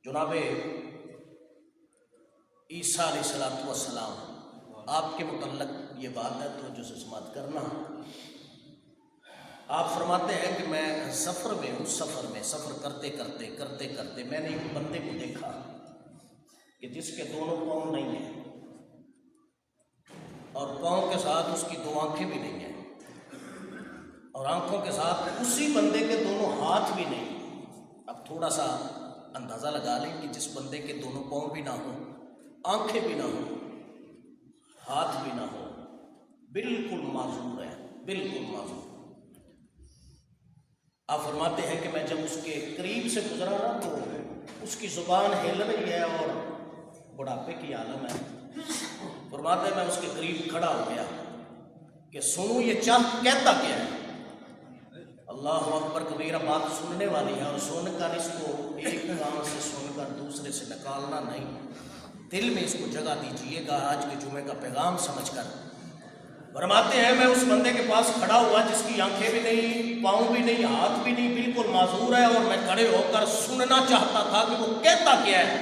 جناب عیسیٰ علیہ السلام آپ کے متعلق یہ بات ہے توجہ سے سماعت کرنا۔ آپ فرماتے ہیں کہ میں سفر میں ہوں، سفر کرتے کرتے میں نے ایک بندے کو دیکھا کہ جس کے دونوں پاؤں نہیں ہیں اور پاؤں کے ساتھ اس کی دو آنکھیں بھی نہیں ہیں اور آنکھوں کے ساتھ اسی بندے کے دونوں ہاتھ بھی نہیں۔ اب تھوڑا سا اندازہ لگا لیں کہ جس بندے کے دونوں پاؤں بھی نہ ہوں، آنکھیں بھی نہ ہوں، ہاتھ بھی نہ ہو، بالکل معذور ہے، بالکل معذور۔ آپ فرماتے ہیں کہ میں جب اس کے قریب سے گزرا نا تو اس کی زبان ہل رہی ہے اور بڑھاپے کی عالم ہے۔ فرماتے ہیں میں اس کے قریب کھڑا ہو گیا کہ سنوں یہ کہتا کیا ہے۔ اللہ اکبر کبیرہ، بات سننے والی ہے اور سن کر اس کو ایک کان سے سن کر دوسرے سے نکالنا نہیں، دل میں اس کو جگہ دیجئے گا آج کے جمعے کا پیغام سمجھ کر۔ فرماتے ہیں میں اس بندے کے پاس کھڑا ہوا جس کی آنکھیں بھی نہیں، پاؤں بھی نہیں، ہاتھ بھی نہیں، بالکل معذور ہے، اور میں کھڑے ہو کر سننا چاہتا تھا کہ وہ کہتا کیا ہے۔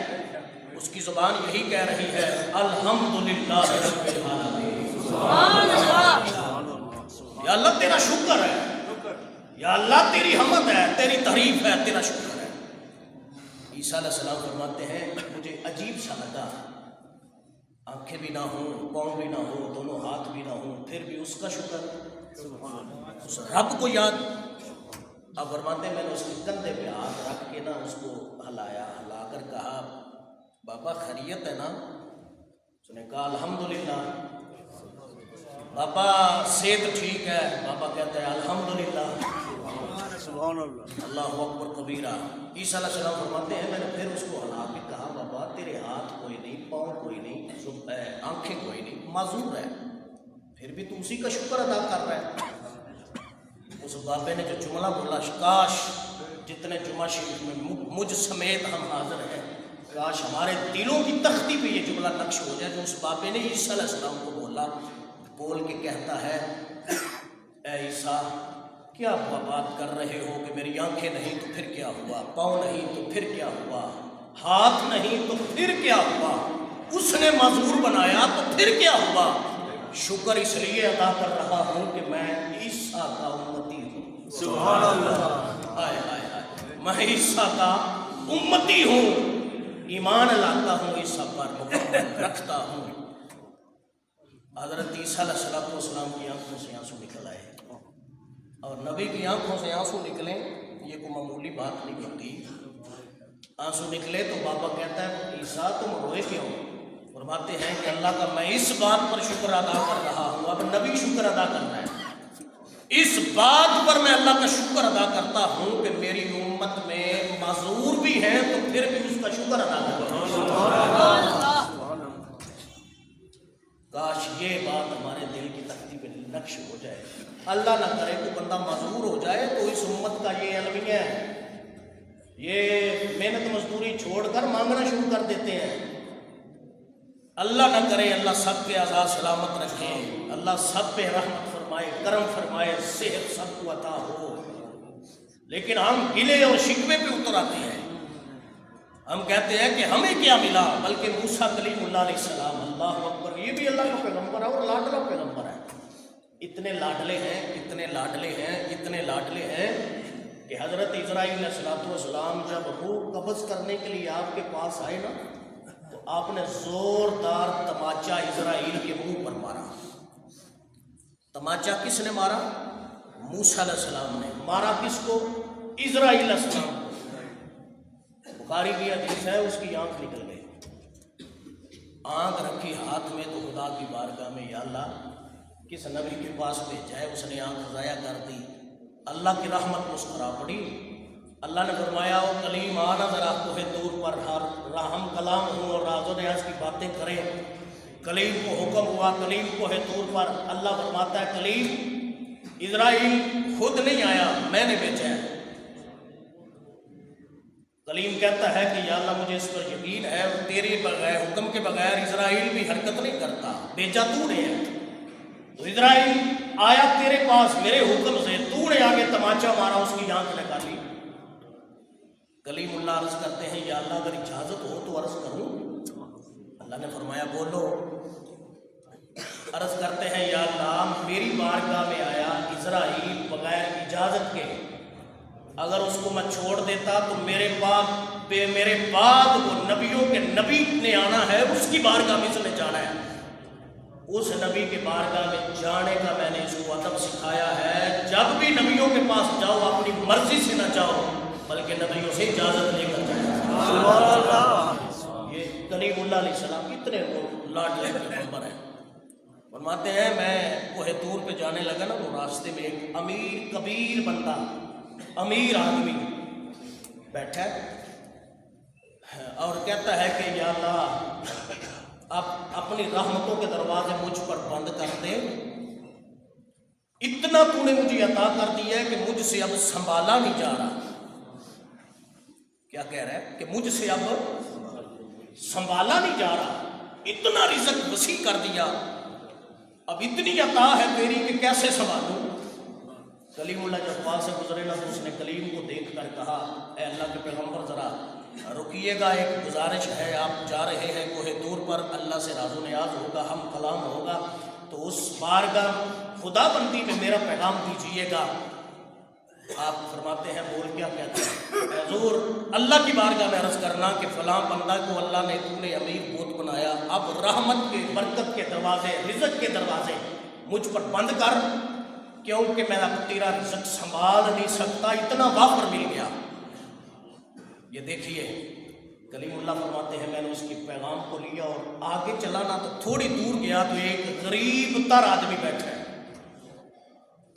اس کی زبان یہی کہہ رہی ہے، الحمدللہ رب العالمین، سبحان اللہ، یا اللہ تیرا شکر ہے، یا اللہ تیری حمد ہے، تیری تعریف ہے، تیرا شکر ہے۔ عیسیٰ علیہ السلام فرماتے ہیں مجھے عجیب سا لگا، آنکھیں بھی نہ ہوں، پاؤں بھی نہ ہوں، دونوں ہاتھ بھی نہ ہوں، پھر بھی اس کا شکر، اس رب کو یاد۔ اب فرماتے ہیں میں نے اس کے کندھے پہ ہاتھ رکھ کے نا اس کو ہلا کر کہا بابا خیریت ہے نا؟ اس نے کہا الحمدللہ۔ بابا صحت ٹھیک ہے؟ بابا کہتا ہے الحمدللہ، سبحان اللہ، اللہ اکبر کبیرہ۔ عیسیٰ علیہ السلام فرماتے ہیں میں نے پھر اس کو ہلا کے کہا بابا تیرے ہاتھ کوئی نہیں، پاؤں کوئی نہیں، آنکھیں کوئی نہیں، معذور ہے، پھر بھی تو اسی کا شکر ادا کر رہا ہے۔ اس بابے نے جو جملہ بولا، کاش جتنے جمعہ شریف میں مجھ سمیت ہم حاضر ہیں، کاش ہمارے دلوں کی تختی پہ یہ جملہ نقش ہو جائے جو اس بابے نے عیسیٰ علیہ السلام کو بولا۔ بول کے کہتا ہے اے عیسیٰ کیا بات کر رہے ہو کہ میری آنکھیں نہیں تو پھر کیا ہوا، پاؤں نہیں تو پھر کیا ہوا، ہاتھ نہیں تو پھر کیا ہوا، اس نے معذور بنایا تو پھر کیا ہوا؟ شکر اس لیے ادا کر رہا ہوں کہ میں عیسیٰ کا امتی ہوں، سبحان اللہ، ہائے ہائے ہائے، میں عیسیٰ کا امتی ہوں، ایمان لاتا ہوں، عیسیٰ پر محبت رکھتا ہوں۔ حضرت عیسیٰ علیہ السلام کی آنکھوں سے آنسو نکل آئے، اور نبی کی آنکھوں سے آنسو نکلیں یہ کوئی معمولی بات نہیں ہوتی۔ آنسو نکلے تو بابا کہتا ہے عیسیٰ تم روئے کیوں؟ فرماتے ہیں کہ اللہ کا میں اس بات پر شکر ادا کر رہا ہوں، اب نبی شکر ادا کرنا ہے، اس بات پر میں اللہ کا شکر ادا کرتا ہوں کہ میری امت میں معذور بھی ہیں تو پھر بھی اس کا شکر ادا کرتا ہوں۔ کاش یہ بات ہمارے دل کی تختی پہ نقش ہو جائے۔ اللہ نہ کرے کوئی بندہ معذور ہو جائے تو اس امت کا یہ المیہ ہے، یہ محنت مزدوری چھوڑ کر مانگنا شروع کر دیتے ہیں۔ اللہ نہ کرے، اللہ سب کے آزاد سلامت رکھے، اللہ سب پہ رحمت فرمائے، کرم فرمائے، صحت سب کو عطا ہو، لیکن ہم گلے اور شکوے پہ اتر آتے ہیں۔ ہم کہتے ہیں کہ ہمیں کیا ملا، بلکہ موسیٰ کلیم اللہ علیہ السلام، اللہ اکبر، یہ بھی اللہ کا پیغمبر ہے اور لاڈلا پیغمبر ہے، اتنے لاڈلے ہیں، اتنے لاڈلے ہیں، اتنے لاڈلے ہیں کہ حضرت اسرائیل علیہ السلام جب روح قبض کرنے کے لیے آپ کے پاس آئے نا تو آپ نے زوردار تماچا اسرائیل کے منہ پر مارا۔ تماچا کس نے مارا؟ موسیٰ علیہ السلام نے مارا۔ کس کو؟ اسرائیل علیہ السلام کو۔ بخاری کی حدیث ہے اس کی آنکھ نکل گئی، آنکھ رکھی ہاتھ میں تو خدا کی بارگاہ میں یا اللہ کس نبی کے پاس بھیجا ہے، اس نے آنکھ ضائع کر دی، اللہ کی رحمت مسکرا پڑی۔ اللہ نے فرمایا او کلیم آنا ذرا کوہ طور پر، ہم کلام ہوں اور راز و نیاز کی باتیں کریں۔ کلیم کو حکم ہوا، کلیم کوہ طور پر، اللہ فرماتا ہے کلیم اسرائیل خود نہیں آیا، میں نے بھیجا ہے۔ کلیم کہتا ہے کہ یا اللہ مجھے اس پر یقین ہے اور تیرے بغیر حکم کے بغیر اسرائیل بھی حرکت نہیں کرتا، بھیجا تو نے ہے۔ تو اسرائیل آیا تیرے پاس میرے حکم سے، تو نے آگے تماچا مارا، اس کی آنکھ نکالی۔ کلیم اللہ عرض کرتے ہیں یا اللہ اگر اجازت ہو تو عرض کروں؟ اللہ نے فرمایا بولو۔ عرض کرتے ہیں یا اللہ میری بارگاہ میں آیا اسرائیل بغیر اجازت کے، اگر اس کو میں چھوڑ دیتا تو میرے بعد وہ نبیوں کے نبی نے آنا ہے، اس کی بارگاہ میں اس نے جانا ہے، اس نبی کے بارگاہ میں جانے کا میں نے اس کو ادب سکھایا ہے۔ جب بھی نبیوں کے پاس جاؤ اپنی مرضی سے نہ جاؤ بلکہ نبیوں سے اجازت لے کر جاؤ۔ سبحان اللہ۔ یہ کلیم اللہ علیہ السلام اتنے لاڈلے پیغمبر ہیں۔ فرماتے ہیں میں کوہ طور پہ جانے لگا نا، وہ راستے میں ایک امیر کبیر بندہ، امیر آدمی بیٹھا اور کہتا ہے کہ یا اللہ اب اپنی رحمتوں کے دروازے مجھ پر بند کر دے، اتنا تو نے مجھے عطا کر دیا ہے کہ مجھ سے اب سنبھالا نہیں جا رہا۔ کیا کہہ رہا ہے کہ مجھ سے اب سنبھالا نہیں جا رہا، اتنا رزق وسیع کر دیا، اب اتنی عطا ہے تیری کہ کیسے سنبھالوں۔ کلیم اللہ جب پاس سے گزرے نا تو اس نے کلیم کو دیکھ کر کہا اے اللہ کے پیغمبر ذرا رکیے گا، ایک گزارش ہے، آپ جا رہے ہیں کوہ طور پر، اللہ سے راز و نیاز ہوگا، ہم کلام ہوگا، تو اس بارگاہ خدا بندی میں میرا پیغام دیجیے گا۔ آپ فرماتے ہیں بول کیا کہتے ہیں؟ حضور اللہ کی بارگاہ میں عرض کرنا کہ فلاں بندہ کو اللہ نے تو نے امیر بوت بنایا، اب رحمت کے برکت کے دروازے رزق کے دروازے مجھ پر بند کر، کیونکہ میں اب تیرا رزق سنبھال نہیں سکتا، اتنا وافر مل گیا۔ یہ دیکھیے کلیم اللہ فرماتے ہیں میں نے اس کی پیغام کو لیا اور آگے چلانا تو تھوڑی دور گیا تو ایک غریب تر آدمی بیٹھا ہے،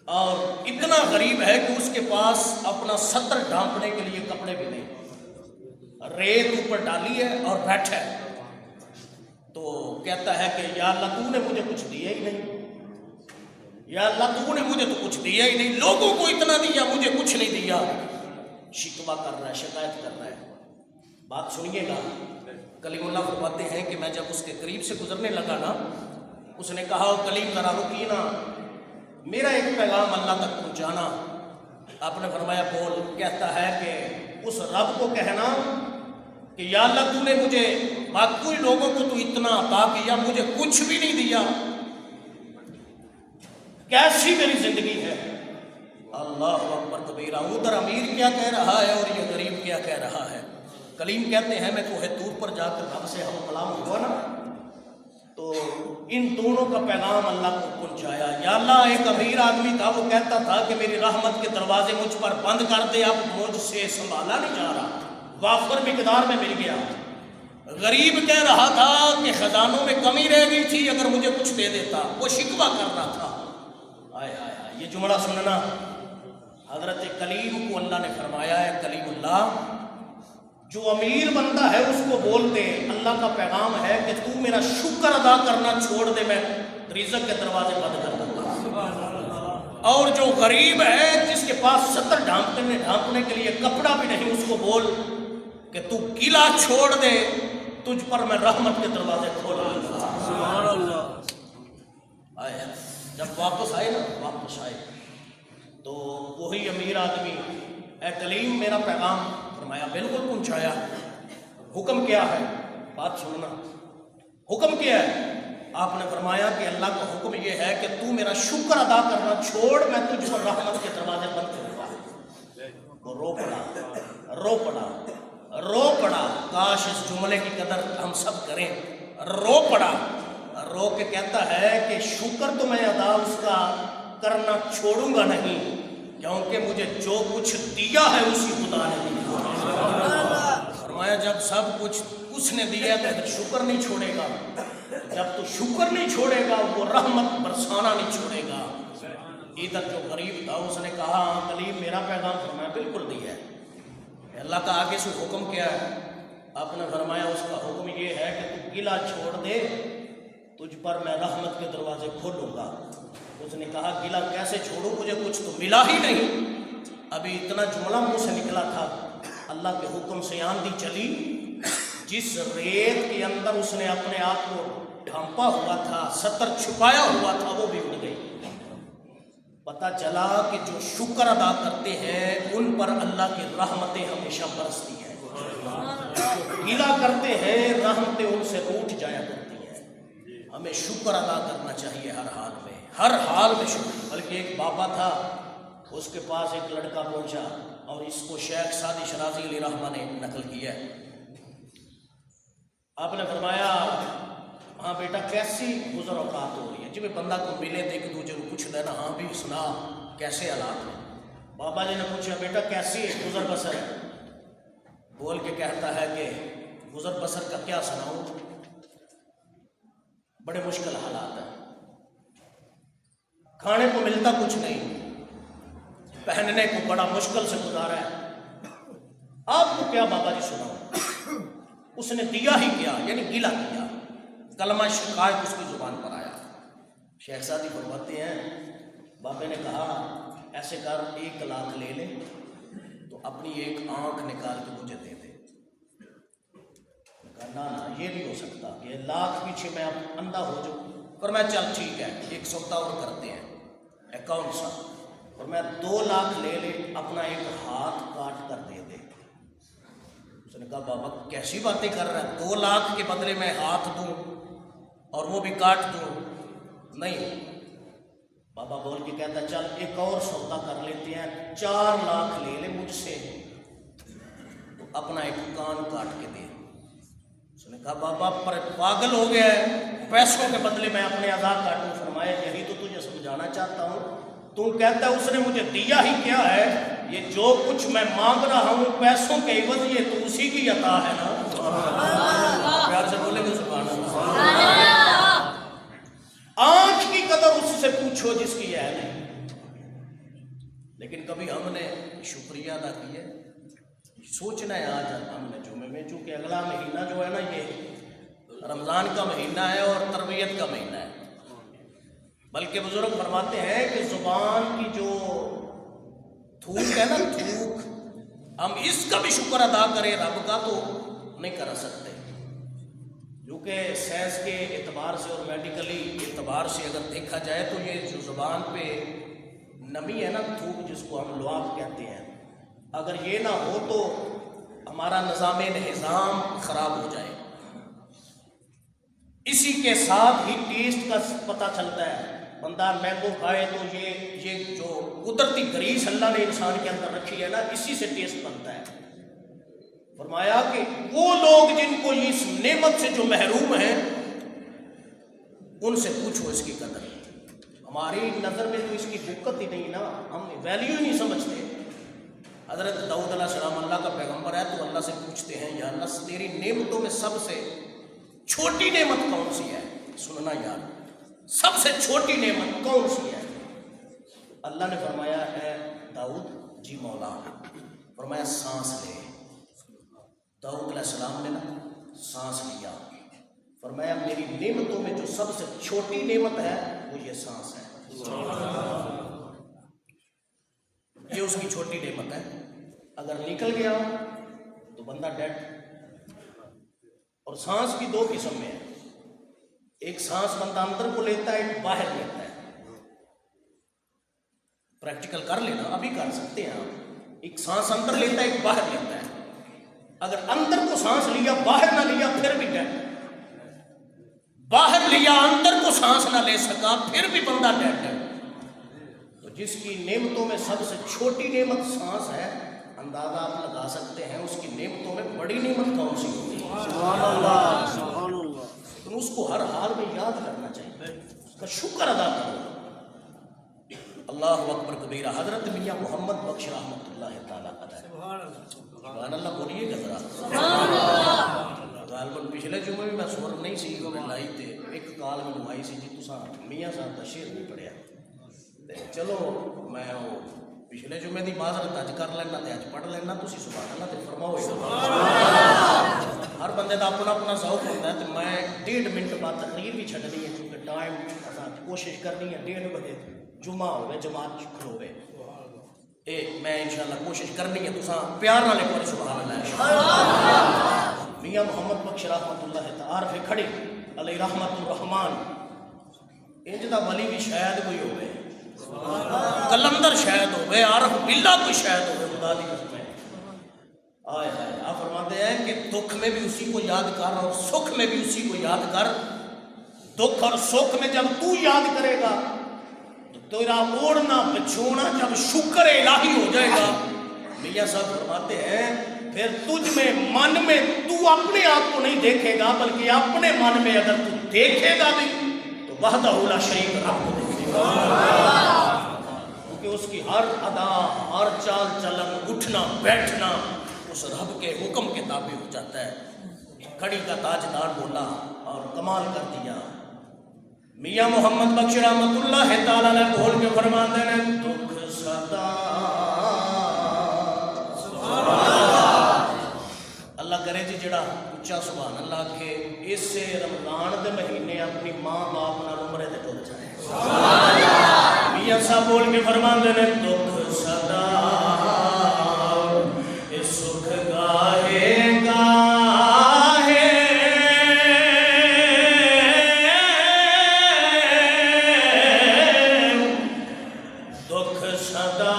اور اتنا غریب ہے کہ اس کے پاس اپنا ستر ڈھانپنے کے لیے کپڑے بھی نہیں، ریت اوپر ڈالی ہے اور بیٹھا ہے۔ تو کہتا ہے کہ یا اللہ تو نے مجھے کچھ دیا ہی نہیں، یا اللہ تو نے مجھے تو کچھ دیا ہی نہیں، لوگوں کو اتنا دیا مجھے کچھ نہیں دیا۔ شکوہ کر رہا ہے، شکایت کر رہا ہے۔ بات سنیے گا، کلیم اللہ فرماتے ہیں کہ میں جب اس کے قریب سے گزرنے لگا نا، اس نے کہا کلیم ذرا رکیے نا، میرا ایک پیغام اللہ تک پہنچانا۔ آپ نے فرمایا بول۔ کہتا ہے کہ اس رب کو کہنا کہ یا اللہ تو نے مجھے باقی لوگوں کو تو اتنا عطا کیا، مجھے کچھ بھی نہیں دیا، کیسی میری زندگی ہے۔ اللہ اکبر کبیرہ۔ ادھر امیر کیا کہہ رہا ہے اور یہ غریب کیا کہہ رہا ہے۔ کلیم کہتے ہیں میں کوہ طور پر جا کر رب سے ہم کلام ہوا نا، تو ان دونوں کا پیغام اللہ کو پہنچایا۔ یا اللہ ایک امیر آدمی تھا، وہ کہتا تھا کہ میری رحمت کے دروازے مجھ پر بند کر دے، اب مجھ سے سنبھالا نہیں جا رہا، وافر مقدار میں مل گیا۔ غریب کہہ رہا تھا کہ خزانوں میں کمی رہ گئی تھی، اگر مجھے کچھ دے دیتا، وہ شکوہ کر رہا تھا۔ آئے آئے آئے، یہ جملہ سننا، حضرت کلیم کو اللہ نے فرمایا ہے کلیم اللہ جو امیر بندہ ہے اس کو بول دے، اللہ کا پیغام ہے کہ تو میرا شکر ادا کرنا چھوڑ دے، میں رزق کے دروازے بند کر دوں گا۔ اور جو غریب ہے جس کے پاس 70 ڈھانپنے کے لیے کپڑا بھی نہیں، اس کو بول کہ تو گلا چھوڑ دے، تجھ پر میں رحمت کے دروازے کھول دوں گا۔ سبحان اللہ۔ آئے جب واپس آئے نا، واپس آئے تو وہی امیر آدمی اے کلیم میرا پیغام، فرمایا بالکل پہنچایا۔ حکم کیا ہے؟ بات سننا، حکم کیا ہے؟ آپ نے فرمایا کہ اللہ کا حکم یہ ہے کہ تو میرا شکر ادا کرنا چھوڑ، میں تجھ پر رحمت کے دروازے بند کروں گا۔ وہ رو پڑا، کاش اس جملے کی قدر ہم سب کریں۔ رو پڑا، رو کے کہتا ہے کہ شکر تو میں ادا اس کا کرنا چھوڑوں گا نہیں، کیونکہ مجھے جو کچھ دیا ہے اسی خدا نے دیا۔ فرمایا جب سب کچھ اس نے دیا تو پھر شکر نہیں چھوڑے گا، جب تو شکر نہیں چھوڑے گا وہ رحمت برسانا نہیں چھوڑے گا۔ ادھر جو غریب تھا اس نے کہا کلیم میرا پیغام، فرمایا بالکل دیا ہے۔ اللہ کا آگے سے حکم کیا ہے؟ آپ نے فرمایا اس کا حکم یہ ہے کہ تو گلا چھوڑ دے، تجھ پر میں رحمت کے دروازے کھولوں گا۔ اس نے کہا گلا کیسے چھوڑوں، مجھے کچھ تو ملا ہی نہیں۔ ابھی اتنا جملہ منہ سے نکلا تھا، اللہ کے حکم سے آندھی چلی، جس ریت کے اندر اس نے اپنے آپ کو ڈھانپا ہوا تھا، ستر چھپایا ہوا تھا، وہ بھی اڑ گئی۔ پتہ چلا کہ جو شکر ادا کرتے ہیں ان پر اللہ کی رحمتیں ہمیشہ برستی ہیں، جو گیلا کرتے ہیں رحمتیں ان سے روٹھ جایا کرتی ہیں۔ ہمیں شکر ادا کرنا چاہیے ہر حال میں، ہر حال میں شکر۔ بلکہ ایک بابا تھا، اس کے پاس ایک لڑکا پہنچا اور اس کو شیخ سعدی شرازی علیہ رحمہ نے نقل کیا ہے۔ آپ نے فرمایا ہاں بیٹا کیسی گزر اوقات ہو رہی ہے، جب بندہ کو ملے تو ایک دوسرے کو پوچھ دینا ہاں بھی سنا کیسے حالات ہیں۔ بابا جی نے پوچھا بیٹا کیسی گزر بسر ہے؟ بول کے کہتا ہے کہ گزر بسر کا کیا سناؤں، بڑے مشکل حالات ہیں، کھانے کو ملتا کچھ نہیں، پہننے کو بڑا مشکل سے گزارا ہے، آپ کو کیا بابا جی سناؤں؟ اس نے دیا ہی کیا، یعنی گلا کیا، کلمہ شکایت اس کی زبان پر آیا۔ شیخ سعدی فرماتے ہیں بابے نے کہا ایسے کر 1 لاکھ لے لے تو اپنی ایک آنکھ نکال کے مجھے دے دے۔ کہا نہ یہ نہیں ہو سکتا، یہ لاکھ پیچھے میں اب اندھا ہو جاؤں۔ اور میں چل ٹھیک ہے ایک سودا اور کرتے ہیں، کون سا؟ اور میں 2 لاکھ لے لے اپنا ایک ہاتھ کاٹ کر دے دے۔ اس نے کہا بابا کیسی باتیں کر رہا ہے، 2 لاکھ کے بدلے میں ہاتھ دوں اور وہ بھی کاٹ دوں؟ نہیں۔ بابا بول کے کہتا چل ایک اور سودا کر لیتے ہیں، 4 لاکھ لے لے مجھ سے تو اپنا ایک کان کاٹ کے دے۔ اس نے کہا بابا پر پاگل ہو گیا ہے، پیسوں کے بدلے میں اپنے عذاب کاٹوں؟ فرمایا یہی تو تجھے سمجھانا چاہتا ہوں، تو کہتا ہے اس نے مجھے دیا ہی کیا ہے، یہ جو کچھ میں مانگ رہا ہوں پیسوں کے عوض یہ تو اسی کی عطا ہے نا۔ پیار سے بولے گا سبحان اللہ۔ آنکھ کی قدر اس سے پوچھو جس کی ہے نہیں۔ لیکن کبھی ہم نے شکریہ ادا کیا؟ سوچنا ہے آج ہم نے جمعے میں، چونکہ اگلا مہینہ جو ہے نا یہ رمضان کا مہینہ ہے اور تربیت کا مہینہ ہے، بلکہ بزرگ فرماتے ہیں کہ زبان کی جو تھوک ہے نا تھوک، ہم اس کا بھی شکر ادا کریں رب کا تو نہیں کر سکتے، کیونکہ سائنس کے اعتبار سے اور میڈیکلی اعتبار سے اگر دیکھا جائے تو یہ جو زبان پہ نمی ہے نا تھوک جس کو ہم لعاب کہتے ہیں، اگر یہ نہ ہو تو ہمارا نظام انہضام خراب ہو جائے۔ اسی کے ساتھ ہی ٹیسٹ کا پتہ چلتا ہے، بندہ مینگو کھائے تو یہ جو قدرتی گریس اللہ نے انسان کے اندر رکھی ہے نا اسی سے ٹیسٹ بنتا ہے۔ فرمایا کہ وہ لوگ جن کو اس نعمت سے جو محروم ہیں ان سے پوچھو اس کی قدر۔ ہماری نظر میں تو اس کی دقت ہی نہیں نا، ہم ویلیو ہی نہیں سمجھتے۔ حضرت داؤد علیہ السلام اللہ کا پیغمبر ہے تو اللہ سے پوچھتے ہیں یا اللہ تیری نعمتوں میں سب سے چھوٹی نعمت کون سی ہے؟ سننا یار، سب سے چھوٹی نعمت کون سی ہے؟ اللہ نے فرمایا ہے داؤد جی مولا، فرمایا سانس لے۔ داؤد علیہ السلام نے نا سانس لیا، فرمایا میری نعمتوں میں جو سب سے چھوٹی نعمت ہے وہ یہ سانس ہے، یہ اس کی چھوٹی نعمت ہے۔ اگر نکل گیا تو بندہ ڈیڈ۔ اور سانس بھی 2 قسم میں ہے، ایک سانس بندہ اندر کو لیتا ہے، ایک باہر لیتا ہے۔ پریکٹیکل کر لینا، ابھی کر سکتے ہیں آپ، ایک سانس اندر لیتا ہے ایک باہر لیتا ہے۔ اگر اندر کو سانس لیا باہر نہ لیا پھر بھی ڈیڈ، باہر لیا اندر کو سانس نہ لے سکا پھر بھی بندہ ڈیڈ ہے۔ تو جس کی نعمتوں میں سب سے چھوٹی نعمت سانس ہے، اندازہ آپ لگا سکتے ہیں اس کی نعمتوں میں بڑی نعمت کون سی ہوتی ہے؟ سبحان اللہ سبحان اللہ۔ تو اس کو ہر حال میں یاد کرنا چاہیے، اس کا شکر ادا کرو۔ اللہ اکبر کبیرہ۔ حضرت میاں محمد بخش رحمۃ اللہ تعالیٰ علیہ، سبحان اللہ بولیے گا ذرا۔ غالباً پچھلے جمعے میں سور نہیں سی لائی تھے، ایک کال میں نمائی سی جی تساں میاں صاحب کا شعر نہیں پڑھیا، چلو میں وہ پچھلے جمعے دی معذرت اج کر لینا تے اج پڑھ لینا، تسی سبحان اللہ تے فرماؤ۔ ہر بندے دا اپنا اپنا ذوق ہوتا ہے، تو میں 1.5 منٹ بعد تقریر بھی چھڈنی ہے کیونکہ ٹائم کوشش کرنی ہے 1:30 بجے جمعہ ہوئے جماعت کھلوے، میں انشاءاللہ کوشش کرنی ہے، تساں پیار نال ایک بار سبحان اللہ۔ میاں محمد بخش رحمۃ اللہ تعالی کھڑی علیہ رحمت الرحمان، انج دا ولی بھی شاید کوئی ہوئے، کلندر شاید ہوئے، عارف باللہ کوئی شاید ہوئے، خدا دی قسم ہے۔ آئے آئے آپ فرماتے ہیں کہ دکھ میں بھی اسی کو یاد کر اور سکھ میں بھی اسی کو یاد کر۔ دکھ اور سکھ میں جب تو یاد کرے گا تو تیرا اوڑھنا بچھونا جب شکر الہی ہو جائے گا۔ میاں صاحب فرماتے ہیں پھر تجھ میں من میں تو اپنے آپ کو نہیں دیکھے گا، بلکہ اپنے من میں اگر تو دیکھے گا بھی تو وحدہ لا شریک رب کو دیکھے گا، کیونکہ اس کی ہر ادا، ہر چال چلن، اٹھنا بیٹھنا اس رب کے حکم کے تابع ہو جاتا ہے۔ کھڑی کا تاجدار بولا اور کمال کر دیا۔ میاں محمد بخش رحمت اللہ تعالیٰ نے بول کے فرماتے ہیں دکھ صدا اللہ کرے جی جڑا اچھا سبحان اللہ کہ اسے رمضان دے مہینے اپنی ماں باپ نال عمرے تے ٹر جائے۔ میاں صاحب بول کے فرماتے ہیں دکھ صدا سکھ گاہے گاہے دکھ صدا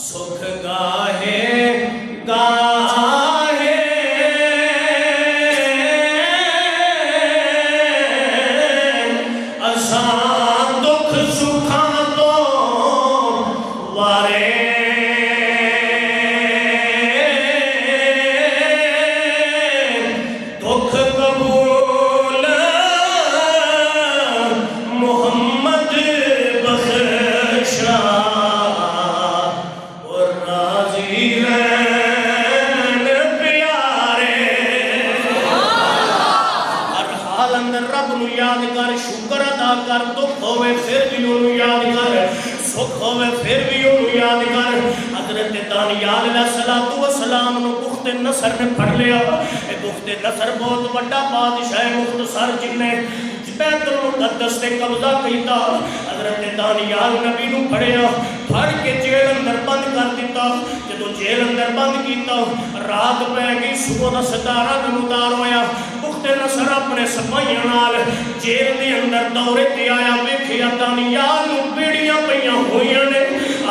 سکھ گاہے گاہے اساں دکھ سکھاں تو وارے دکھ قبول محمد بخشا اور راضی رہن پیارے۔ ہر حال اندر رب نو یاد کر، شکر ادا کر، دکھ ہوئے پھر بھی انہوں یاد کر، سکھ ہوئے پھر بھی انہوں یاد کر۔ حضرت دانیال علیہ السلام نو بخت نصر نے پڑھ لیا۔ اے بخت نصر بہت بڑا بادشاہ مختصر جن نے بیت المقدس سے قبضہ کیتا۔ حضرت دانیال نبی نو پڑھیا، پڑھ کے جیل اندر بند کر دیتا۔ جدو جیل اندر بند کیتا رات پہ گئی، صبح دا ستارہ نمودار ہویا۔ بخت نصر اپنے سپاہیاں نال جیل دے اندر دورے تے آیا، ویکھیا دانیال نو بیڑیاں پئیاں ہوئیاں نے،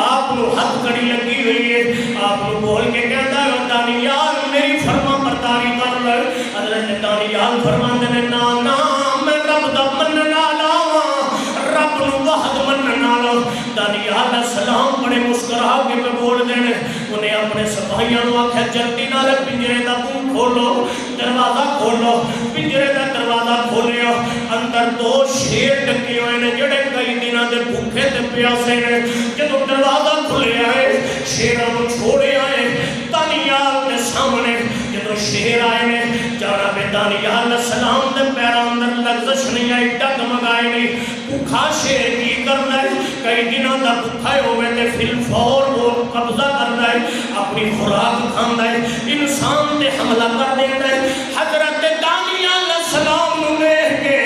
آپ نو ہتھ کڑی لگی ہوئی ہے۔ آپ نو بول کے کہتا ہے دانیال میری فرما برداری کر لے۔ حضرت دانیال فرماندے نے نا نا میں رب دا منن والا ہاں، رب نو وحد منن والا۔ دانیال علیہ السلام بڑے مسکرا کے پہ بول دینے، انہیں اپنے سپاہیاں نو آکھیا جلدی نال پنجرے دا منہ کھولو، دروازہ کھولو۔ پنجرے دا دروازہ کھولیا، اندر دو شیر ڈکے ہوئے نے جڑے کئی دنوں دے بھوکے تے پیاسے نے۔ جدو دروازہ کھلیا ہے شیراں نو چھوڑے آئے دانیال دے سامنے۔ جدو شیر آئے نے جناب دانیال علیہ السلام دے پیراں اندر لغزش نہیں آئی، ڈگمگائے نہیں۔ بھوکا شیر کی کرنا ہے، کئی دنوں دا بھوکا ہوئے تے فی الفور وہ قبضہ کرنا ہے، اپنی خوراک کھانا ہے، انسان تے حملہ کر دینا ہے۔ حضرت دانیال علیہ السلام نو دیکھ کے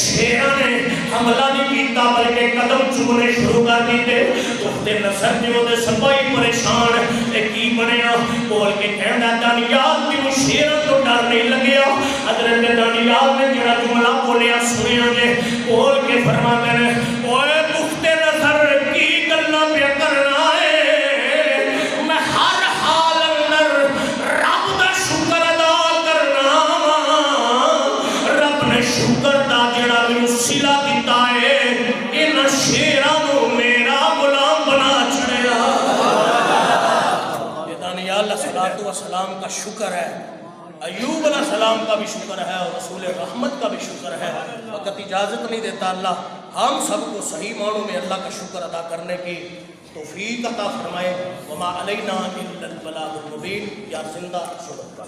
شیراں نے حملہ نہیں کیتا بلکہ قدم چومنے شروع کر دیتے۔ بخت نصر جو دے سپاہی پریشان اے کی بنیا، بول کے کہنا دانیال تینو شیراں تو ڈر نہیں لگیا۔ حضرت دانیال نے جڑا جملہ بولیا سنیا جے، بول کے فرماتے ہیں اوے بخت نصر کی گلاں پہ کرنا ہے، میں ہر حال اندر رب دا شکر ادا کرنا وا۔ رب نے شکر دا جڑا مینوں صلہ دتا ہے، انہاں شیراں نو میرا غلام بنا چھڑیا۔ یہ دانیال علیہ السلام کا شکر ہے، ایوب علیہ السلام کا بھی شکر ہے اور رسول رحمت کا بھی شکر ہے۔ وقت اجازت نہیں دیتا اللہ ہم سب کو صحیح معنوں میں اللہ کا شکر ادا کرنے کی توفیق عطا فرمائے۔ وما علینا الا البلاغ المبین۔ یا زندہ شکر کا